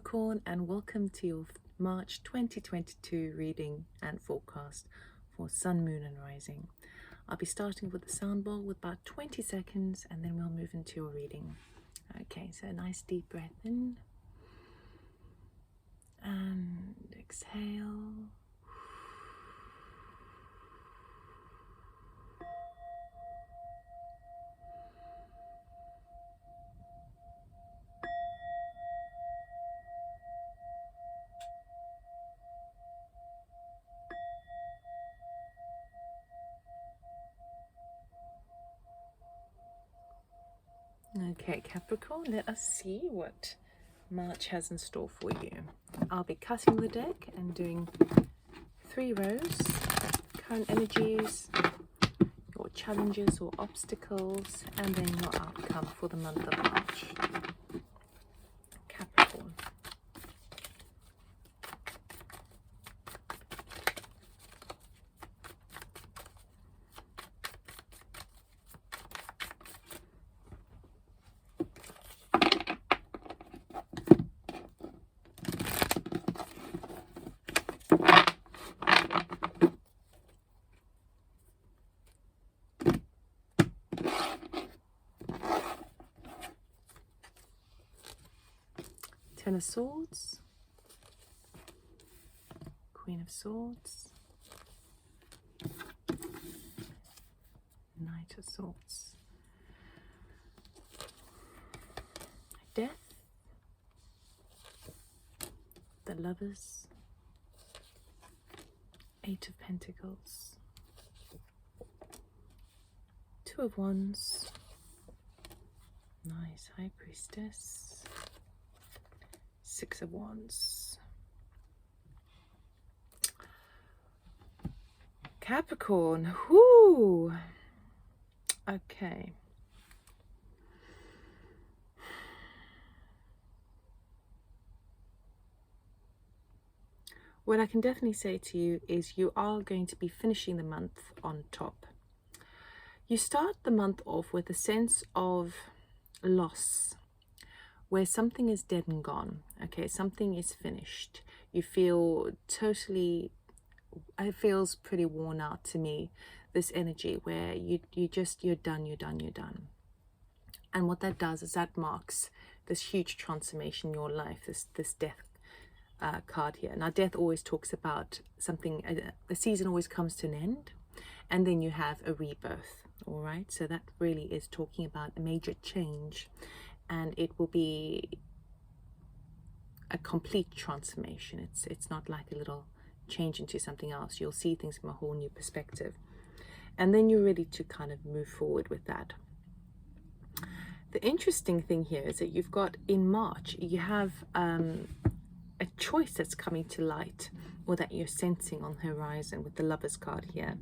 Capricorn, and welcome to your March 2022 reading and forecast for Sun, Moon and Rising. I'll be starting with the sound bowl with about 20 seconds and then we'll move into your reading. Okay, so a nice deep breath in and exhale. Okay, Capricorn, let us see what March has in store for you. I'll be cutting the deck and doing 3 rows, current energies, your challenges or obstacles, and then your outcome for the month of March. Capricorn. Ten of Swords, Queen of Swords, Knight of Swords, Death, the Lovers, 8 of Pentacles, 2 of Wands, nice, High Priestess, 6 of Wands. Capricorn, whoo! Okay. What I can definitely say to you is you are going to be finishing the month on top. You start the month off with a sense of loss, where something is dead and gone. Okay, something is finished. You feel totally, it feels pretty worn out to me, this energy where you're done. And what that does is that marks this huge transformation in your life, this death card here. Now death always talks about something, the season always comes to an end and then you have a rebirth. All right, so that really is talking about a major change, and it will be a complete transformation. It's not like a little change into something else. You'll see things from a whole new perspective, and then you're ready to kind of move forward with that. The interesting thing here is that you've got in March, you have a choice that's coming to light, or that you're sensing on the horizon with the Lovers card here.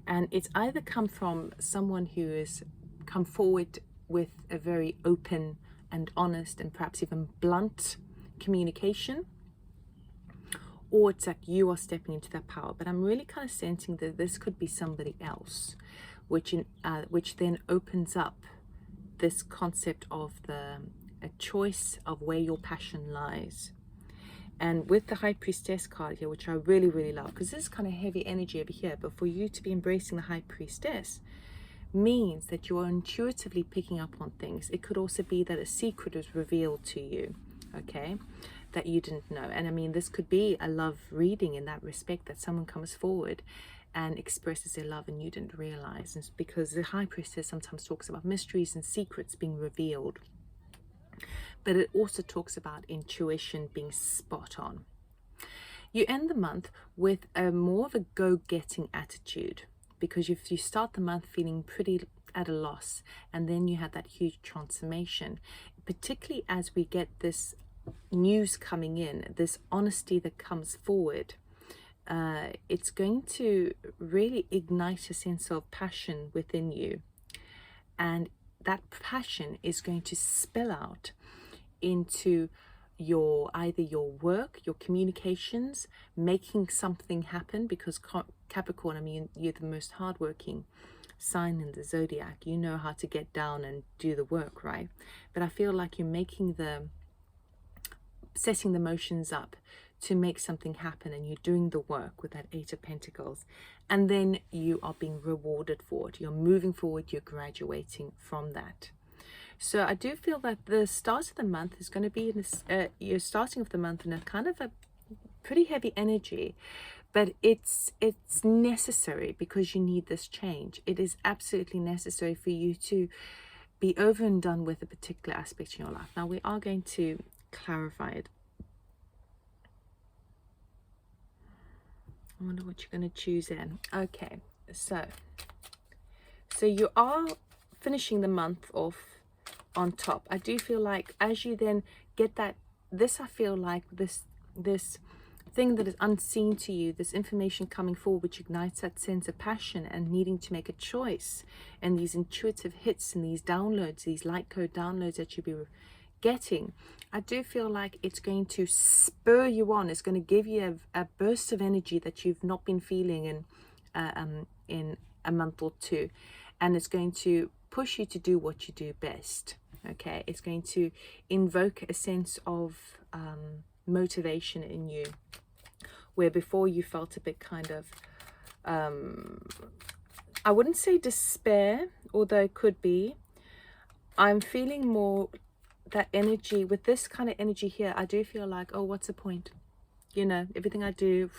And it's either come from someone who has come forward with a very open and honest and perhaps even blunt communication, or it's like you are stepping into that power. But I'm really kind of sensing that this could be somebody else, which then opens up this concept of a choice of where your passion lies. And with the High Priestess card here, which I really love, because this is kind of heavy energy over here, but for you to be embracing the High Priestess means that you are intuitively picking up on things. It could also be that a secret is revealed to you, okay, that you didn't know. And I mean, this could be a love reading in that respect, that someone comes forward and expresses their love and you didn't realize. And it's because the High Priestess sometimes talks about mysteries and secrets being revealed. But it also talks about intuition being spot on. You end the month with more of a go-getting attitude, because if you start the month feeling pretty at a loss, and then you have that huge transformation, particularly as we get this news coming in, this honesty that comes forward, it's going to really ignite a sense of passion within you. And that passion is going to spill out into either your work, your communications, making something happen, because Capricorn, I mean, you're the most hardworking sign in the zodiac. You know how to get down and do the work, right? But I feel like you're making the setting the motions up to make something happen, and you're doing the work with that Eight of Pentacles, and then you are being rewarded for it. You're moving forward, you're graduating from that. So I do feel that the start of the month is going to be in this, you're starting off the month in a kind of a pretty heavy energy, but it's necessary because you need this change. It is absolutely necessary for you to be over and done with a particular aspect in your life. Now we are going to clarify it. I wonder what you're going to choose in. Okay, so you are finishing the month off on top. I do feel like as you then get that, I feel like this thing that is unseen to you, this information coming forward, which ignites that sense of passion and needing to make a choice, and these intuitive hits and these downloads, these light code downloads that you'll be getting, I do feel like it's going to spur you on. It's going to give you a burst of energy that you've not been feeling in a month or two, and it's going to push you to do what you do best. Okay, it's going to invoke a sense of motivation in you, where before you felt a bit kind of I wouldn't say despair, although it could be. I'm feeling more that energy with this kind of energy here. I do feel like, oh, what's the point? You know, everything I do,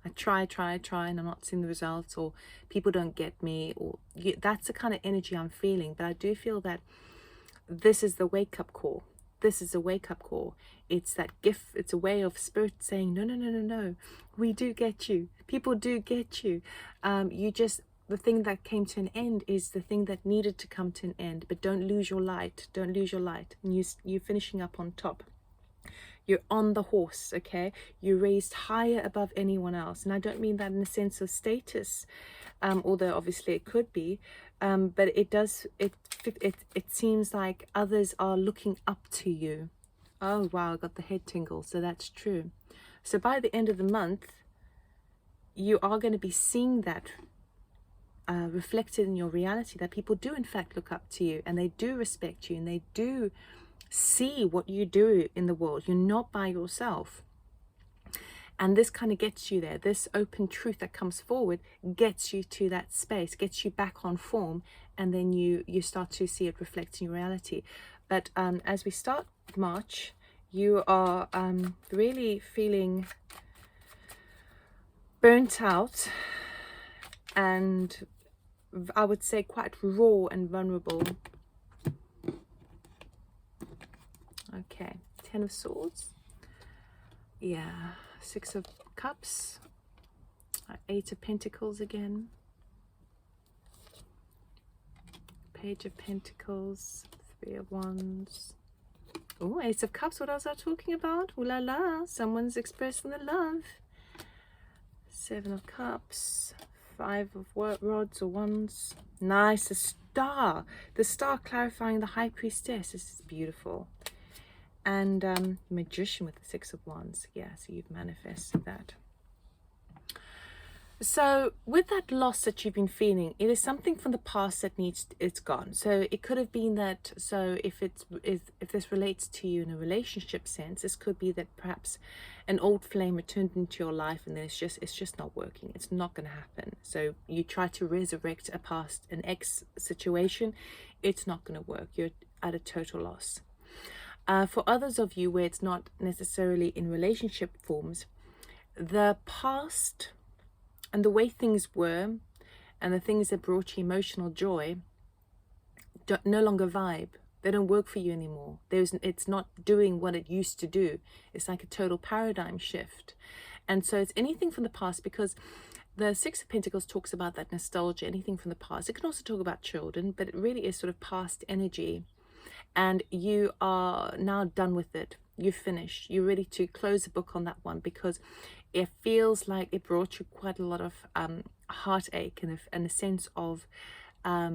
I try, and I'm not seeing the results, or people don't get me, or that's the kind of energy I'm feeling. But I do feel that this is the wake-up call. This is a wake-up call. It's that gift. It's a way of spirit saying, no, we do get you. People do get you. The thing that came to an end is the thing that needed to come to an end. But don't lose your light. Don't lose your light. And you're finishing up on top. You're on the horse, okay? You're raised higher above anyone else. And I don't mean that in a sense of status, although obviously it could be. But it seems like others are looking up to you. Oh, wow, I got the head tingle. So that's true. So by the end of the month, you are going to be seeing that reflected in your reality, that people do in fact look up to you, and they do respect you, and they do see what you do in the world. You're not by yourself. And this kind of gets you there. This open truth that comes forward gets you to that space, gets you back on form, and then you start to see it reflect in your reality. But as we start March, you are really feeling burnt out, and I would say quite raw and vulnerable. Okay, 10 of Swords. Yeah, 6 of Cups. 8 of Pentacles again. Page of Pentacles. 3 of Wands. Oh, 8 of Cups. What was I talking about? Ooh la la. Someone's expressing the love. 7 of Cups. 5 of Rods or Wands. Nice. The Star. The Star clarifying the High Priestess. This is beautiful. And Magician with the 6 of Wands. Yeah, so you've manifested that. So with that loss that you've been feeling, it is something from the past that it's gone. So it could have been that, so if this relates to you in a relationship sense, this could be that perhaps an old flame returned into your life, and then it's just not working. It's not going to happen. So you try to resurrect an ex situation. It's not going to work. You're at a total loss. For others of you where it's not necessarily in relationship forms, the past and the way things were and the things that brought you emotional joy no longer vibe. They don't work for you anymore. It's not doing what it used to do. It's like a total paradigm shift. And so it's anything from the past, because the 6 of Pentacles talks about that nostalgia, anything from the past. It can also talk about children, but it really is sort of past energy. And you are now done with it. You're finished. You're ready to close the book on that one, because it feels like it brought you quite a lot of heartache and a sense of how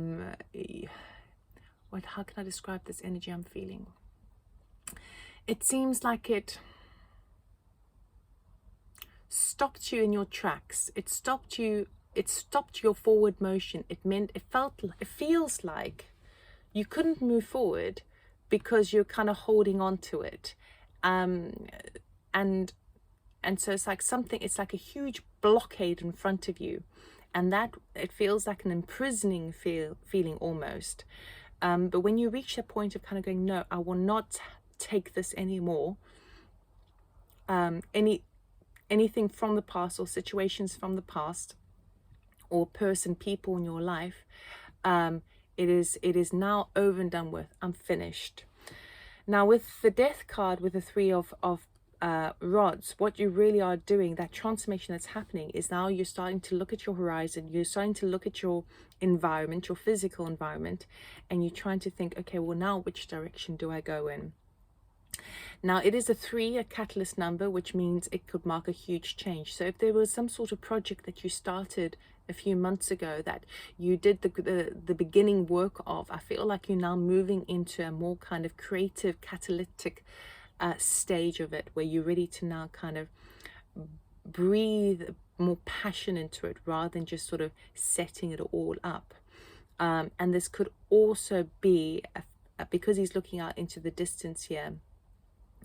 can I describe this energy I'm feeling? It seems like it stopped you in your tracks. It stopped your forward motion. It feels like you couldn't move forward because you're kind of holding on to it. And so it's like something, it's like a huge blockade in front of you, and that it feels like an imprisoning feeling almost. But when you reach that point of kind of going, no, I will not take this anymore, anything from the past or situations from the past or people in your life, it is now over and done with. I'm finished. Now with the death card, with the three of rods, what you really are doing, that transformation that's happening, is now you're starting to look at your horizon, you're starting to look at your environment, your physical environment, and you're trying to think, okay, well, now which direction do I go in? Now it is a catalyst number, which means it could mark a huge change. So if there was some sort of project that you started a few months ago that you did the beginning work of, I feel like you're now moving into a more kind of creative, catalytic stage of it, where you're ready to now kind of breathe more passion into it rather than just sort of setting it all up. And this could also be, because he's looking out into the distance here,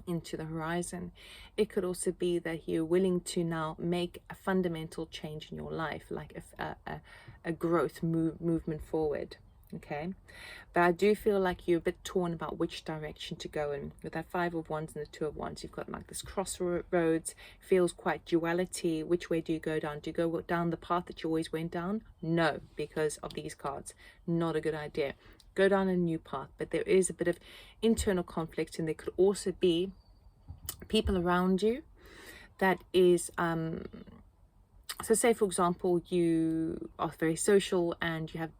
into the horizon, it could also be that you're willing to now make a fundamental change in your life, like a growth movement forward. Okay, but I do feel like you're a bit torn about which direction to go in. With that Five of Wands and the Two of Wands, you've got like this crossroads, feels quite duality. Which way do you go down? Do you go down the path that you always went down? No, because of these cards, not a good idea. Go down a new path. But there is a bit of internal conflict, and there could also be people around you that is so say for example you are very social and you have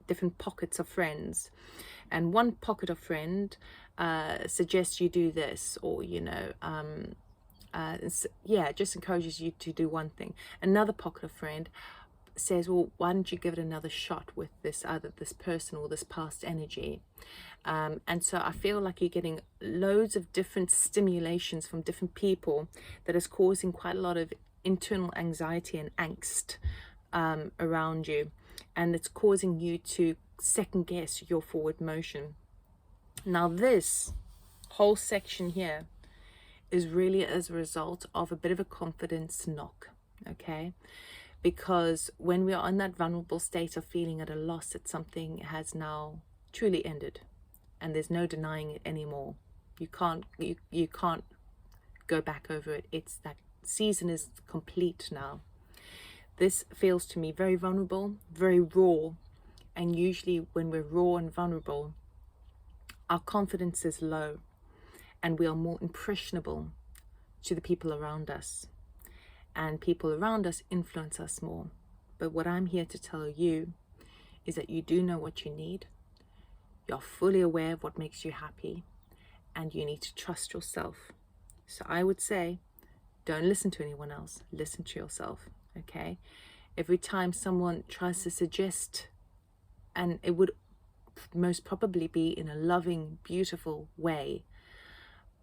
different pockets of friends, and one pocket of friend suggests you do this, or yeah, just encourages you to do one thing. Another pocket of friend says, well, why don't you give it another shot with this person or this past energy. And so I feel like you're getting loads of different stimulations from different people that is causing quite a lot of internal anxiety and angst around you, and it's causing you to second guess your forward motion. Now this whole section here is really as a result of a bit of a confidence knock, okay? Because when we are in that vulnerable state of feeling at a loss that something has now truly ended, and there's no denying it anymore, you can't go back over it. It's that season is complete now. This feels to me very vulnerable, very raw, and usually when we're raw and vulnerable, our confidence is low and we are more impressionable to the people around us, and people around us influence us more. But what I'm here to tell you is that you do know what you need, you're fully aware of what makes you happy, and you need to trust yourself. So I would say, don't listen to anyone else, listen to yourself, okay? Every time someone tries to suggest, and it would most probably be in a loving, beautiful way,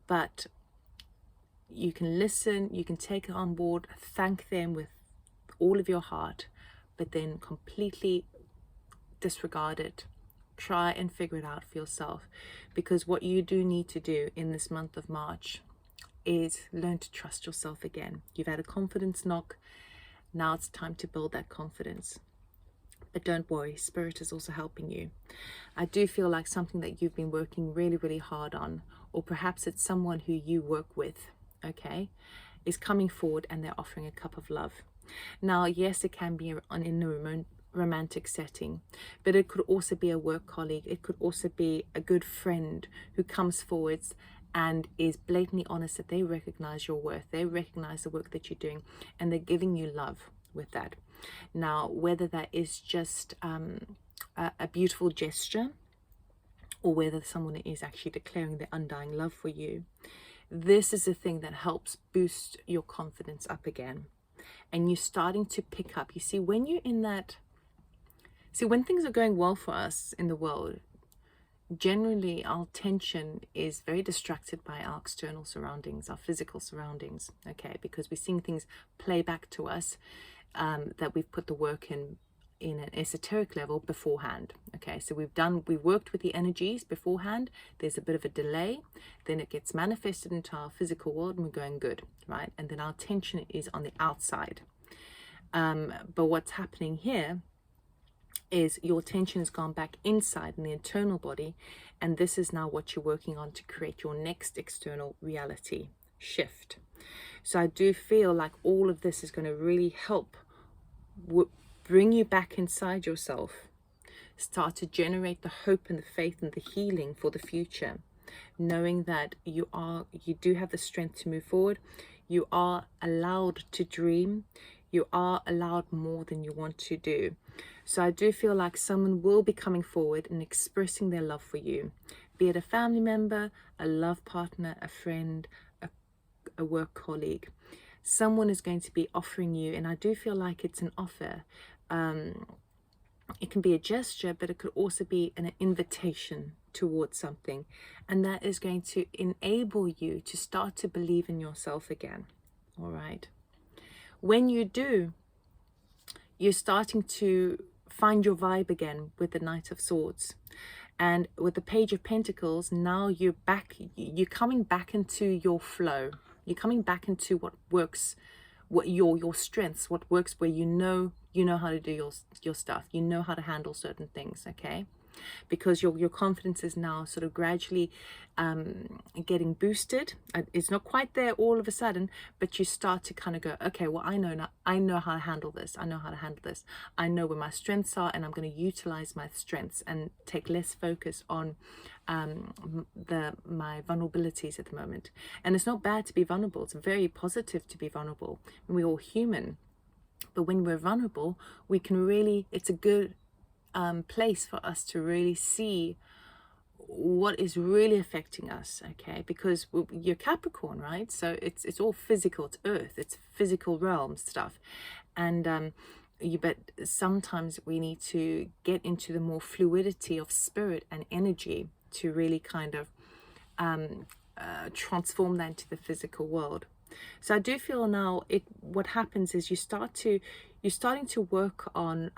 but you can listen, you can take it on board, thank them with all of your heart, but then completely disregard it. Try and figure it out for yourself, because what you do need to do in this month of March is learn to trust yourself again. You've had a confidence knock, now it's time to build that confidence. But don't worry, Spirit is also helping you. I do feel like something that you've been working really, really hard on, or perhaps it's someone who you work with, okay, is coming forward and they're offering a cup of love. Now, yes, it can be in a romantic setting, but it could also be a work colleague. It could also be a good friend who comes forwards and is blatantly honest that they recognize your worth, they recognize the work that you're doing, and they're giving you love with that. Now, whether that is just a beautiful gesture, or whether someone is actually declaring their undying love for you, this is the thing that helps boost your confidence up again. And you're starting to pick up. You see, when you're in that, when things are going well for us in the world, generally our attention is very distracted by our external surroundings, our physical surroundings, okay, because we're seeing things play back to us, that we've put the work in in an esoteric level beforehand. Okay, so we worked with the energies beforehand. There's a bit of a delay, then it gets manifested into our physical world and we're going good, right? And then our attention is on the outside. But what's happening here is your attention has gone back inside in the internal body, and this is now what you're working on to create your next external reality shift. So I do feel like all of this is going to really help bring you back inside yourself, start to generate the hope and the faith and the healing for the future, knowing that you do have the strength to move forward. You are allowed to dream. You are allowed more than you want to do. So I do feel like someone will be coming forward and expressing their love for you, be it a family member, a love partner, a friend, a work colleague. Someone is going to be offering you, and I do feel like it's an offer. It can be a gesture, but it could also be an invitation towards something, and that is going to enable you to start to believe in yourself again. All right. When you do, you're starting to find your vibe again with the Knight of Swords. And with the Page of Pentacles, now you're coming back into your flow. You're coming back into what works, what your strengths, what works, where you know how to do your stuff. You know how to handle certain things, okay? Because your confidence is now sort of gradually getting boosted. It's not quite there all of a sudden, but you start to kind of go, okay, well, I know how to handle this. I know how to handle this. I know where my strengths are, and I'm going to utilize my strengths and take less focus on my vulnerabilities at the moment. And it's not bad to be vulnerable. It's very positive to be vulnerable. We're all human. But when we're vulnerable, we can really, it's a good place for us to really see what is really affecting us, okay? Because you're Capricorn, right? So it's all physical, it's earth, it's physical realm stuff. And but sometimes we need to get into the more fluidity of spirit and energy to really kind of transform that into the physical world. So I do feel now what happens is you're starting to work on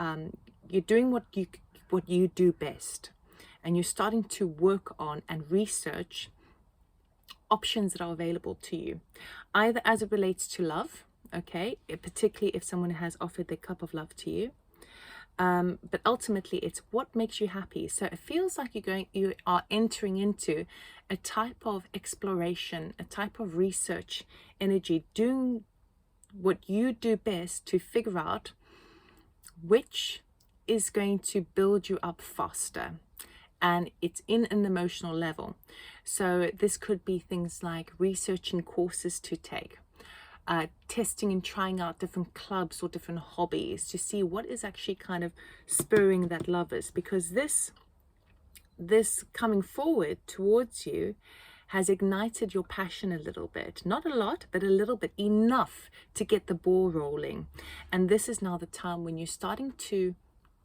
you're doing what you do best, and you're starting to work on and research options that are available to you, either as it relates to love, okay, particularly if someone has offered their cup of love to you, but ultimately it's what makes you happy. So it feels like you are entering into a type of exploration, a type of research energy, doing what you do best to figure out which is going to build you up faster, and it's in an emotional level. So this could be things like researching courses to take, testing and trying out different clubs or different hobbies to see what is actually kind of spurring that lovers, because this coming forward towards you has ignited your passion a little bit, not a lot, but a little bit, enough to get the ball rolling. And this is now the time when you're starting to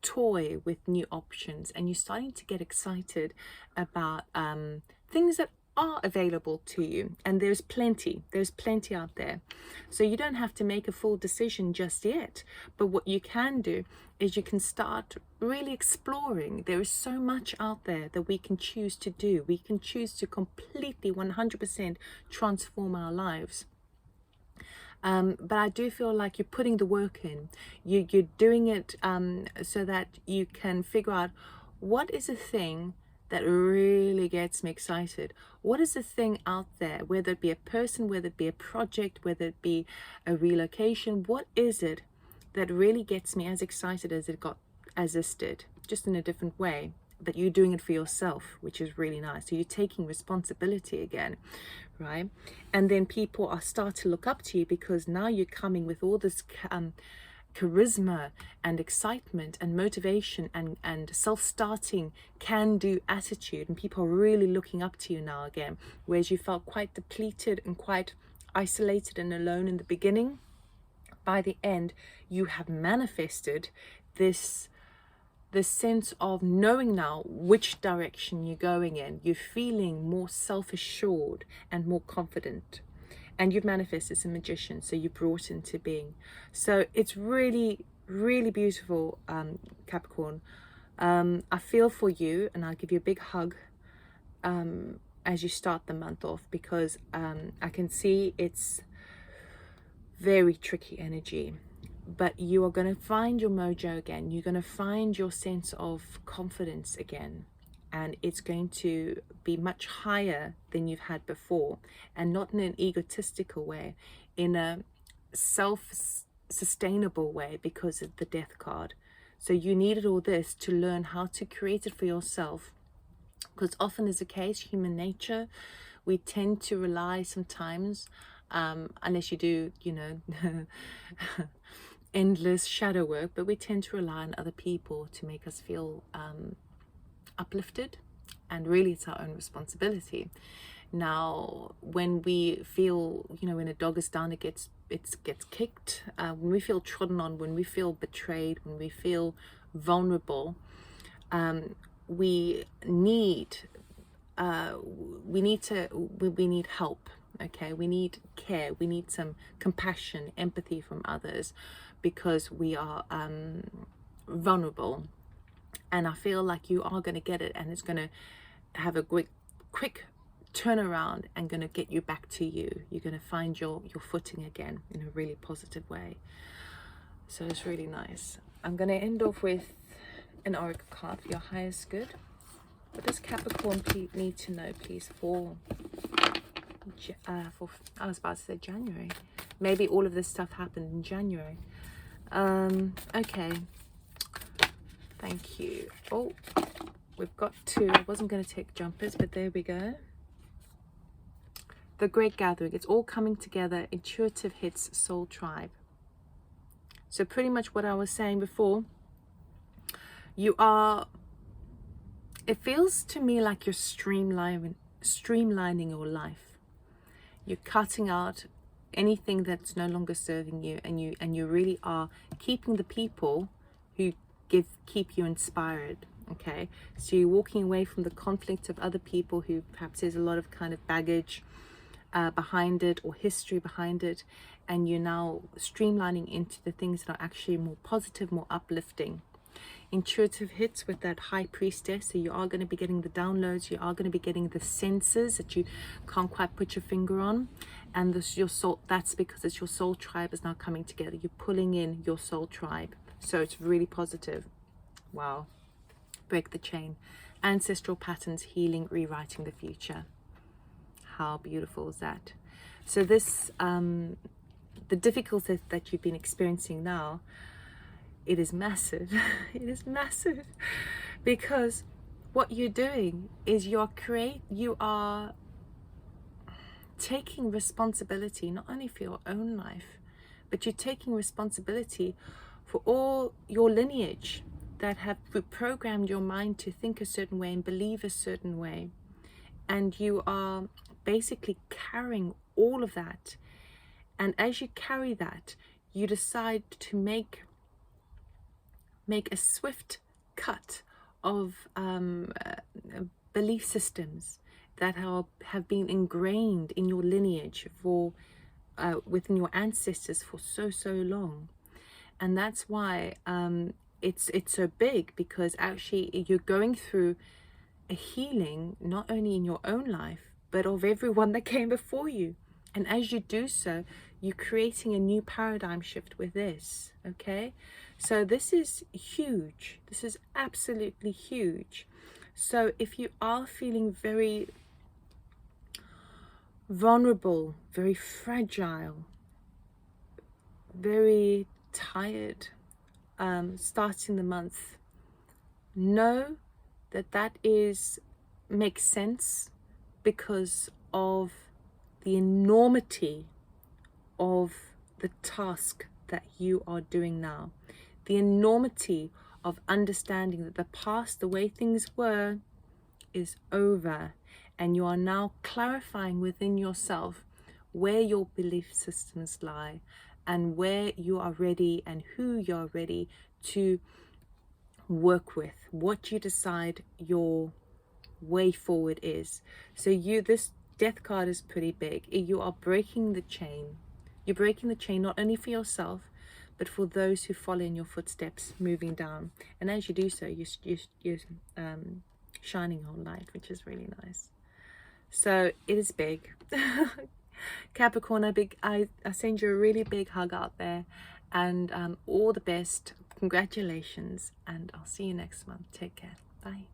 toy with new options, and you're starting to get excited about things that are available to you. And there's plenty out there. So you don't have to make a full decision just yet, but what you can do is you can start really exploring. There is so much out there that we can choose to do. We can choose to completely 100% transform our lives. But I do feel like you're putting the work in. You're doing it so that you can figure out what is a thing that really gets me excited. What is the thing out there, whether it be a person, whether it be a project, whether it be a relocation, what is it that really gets me as excited as this did, just in a different way? But you're doing it for yourself, which is really nice. So you're taking responsibility again, right? And then people start to look up to you, because now you're coming with all this charisma and excitement and motivation and self-starting can-do attitude, and people are really looking up to you now again, whereas you felt quite depleted and quite isolated and alone in the beginning. By the end, you have manifested this sense of knowing now which direction you're going in. You're feeling more self-assured and more confident, and you've manifested some magician, so you brought into being. So it's really, Really beautiful, Capricorn. I feel for you, and I'll give you a big hug as you start the month off, because I can see it's very tricky energy, but you are going to find your mojo again. You're going to find your sense of confidence again, and it's going to be much higher than you've had before, and not in an egotistical way, in a self-sustainable way, because of the Death card. So you needed all this to learn how to create it for yourself, because often is the case, human nature, we tend to rely sometimes, unless you do, you know, endless shadow work, but we tend to rely on other people to make us feel uplifted, and really it's our own responsibility. Now, when we feel, you know, when a dog is down, it gets kicked. When we feel trodden on, when we feel betrayed, when we feel vulnerable, we need help. Okay, we need care, we need some compassion, empathy from others, because we are vulnerable. And I feel like you are going to get it, and it's going to have a quick turnaround and going to get you back to you. You're going to find your footing again in a really positive way. So it's really nice. I'm going to end off with an oracle card for your highest good. What does Capricorn need to know, please, for I was about to say January. Maybe all of this stuff happened in January. Okay. Thank you. Oh, we've got two. I wasn't going to take jumpers, but there we go. The Great Gathering. It's all coming together. Intuitive hits, Soul Tribe. So pretty much what I was saying before. You are... It feels to me like you're streamlining your life. You're cutting out anything that's no longer serving you, and you really are keeping the people who keep you inspired. Okay, so you're walking away from the conflict of other people who perhaps there's a lot of kind of baggage behind it, or history behind it, and you're now streamlining into the things that are actually more positive, more uplifting. Intuitive hits with that High Priestess, so you are going to be getting the downloads, you are going to be getting the senses that you can't quite put your finger on, and your soul, that's because it's your soul tribe is now coming together. You're pulling in your soul tribe, so it's really positive. Wow. Break the chain. Ancestral patterns, healing, rewriting the future. How beautiful is that? So this the difficulties that you've been experiencing now, it is massive. It is massive, because what you're doing is you are taking responsibility not only for your own life, but you're taking responsibility for all your lineage that have reprogrammed your mind to think a certain way and believe a certain way, and you are basically carrying all of that. And as you carry that, you decide to make a swift cut of belief systems that have been ingrained in your lineage for within your ancestors for so long. And that's why it's so big, because actually you're going through a healing not only in your own life but of everyone that came before you. And as you do so, you're creating a new paradigm shift with this. Okay, so this is huge. This is absolutely huge. So if you are feeling very vulnerable, very fragile, very tired, starting the month, know that makes sense because of the enormity of the task that you are doing now, the enormity of understanding that the past, the way things were, is over, and you are now clarifying within yourself where your belief systems lie, and where you are ready and who you're ready to work with, what you decide your way forward is. So this Death card is pretty big. You are breaking the chain. You're breaking the chain not only for yourself, but for those who follow in your footsteps, moving down. And as you do so, you're shining your light, which is really nice. So it is big. Capricorn, I send you a really big hug out there, and all the best. Congratulations, and I'll see you next month. Take care. Bye.